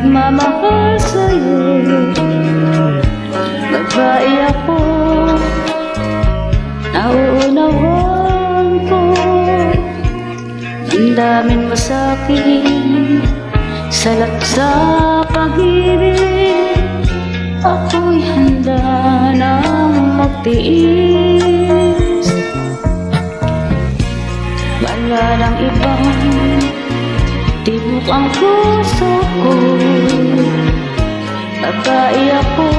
nagmamahal sa'yo. Babae ako, nauunawaan ko. Damdamin mo sa'kin, salat sa pag-ibig. Ako'y handa nang magtiis. Wala nang ibang tibok ang puso ko. Babae ako,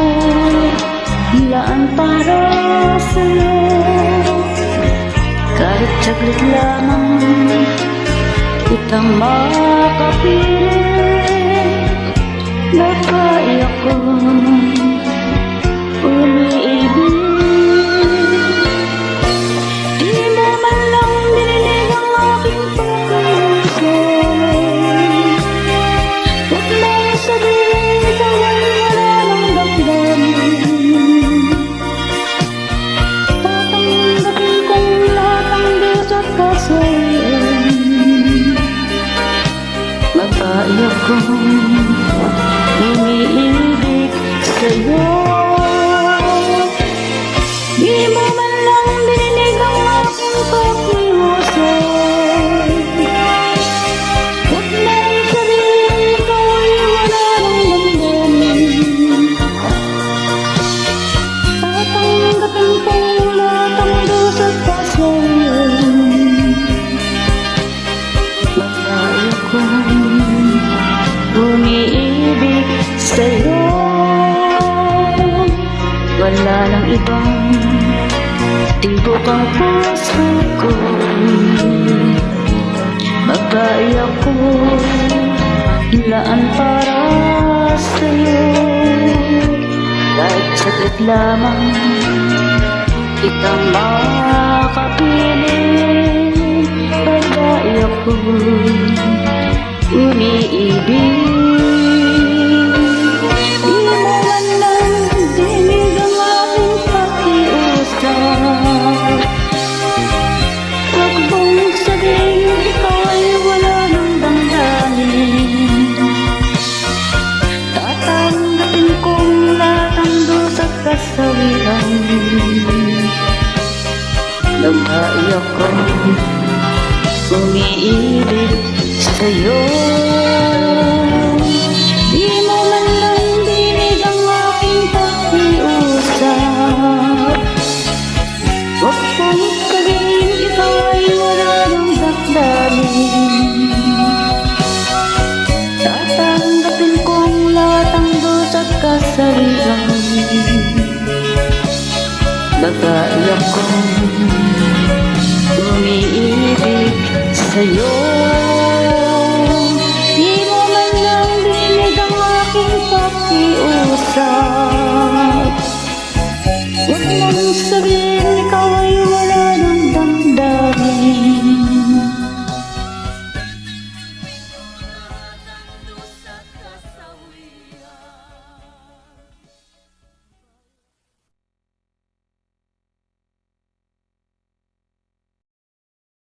hilaan para sa'yo. Kahit saglit lamang kitang makapiling. Babae ako, umiibig. Di mo man lang dininig ang aking pag-iisip. Huwag mong sabihin ikaw ay wala ng damdamin. Tatanggapin kong lahat ang bawat kasalanan. Babae ako, umiibig sa'yo. Di mo man lang dininig ang aking pag-iusap. Huwag nang sabihin ikaw ay wala ng damdamin. Tatanggapin kong lahat ang bawat kasalanan. Babae ako, umiibig sa'yo. Wala lang ibang tibok ang puso ko. Babae ako, hilaan para sa'yo. Kahit saglit lamang kitang makapiling. Babae ako, umiibig. Di mo man lang dinig ang aking pakiusap. Huwag mong sabihin ikaw ay wala ng damdamin. Tatanggapin kong lahat ang dusa at kasawian. Babae ako, umiibig sa'yo. Di mo man lang dinig ang aking pakiusap. Huwag mong sabihin ikaw ay wala ng damdamin. Tatanggapin kong lahat ang dusa at kasarian. Babae ako, umiibig sa'yo.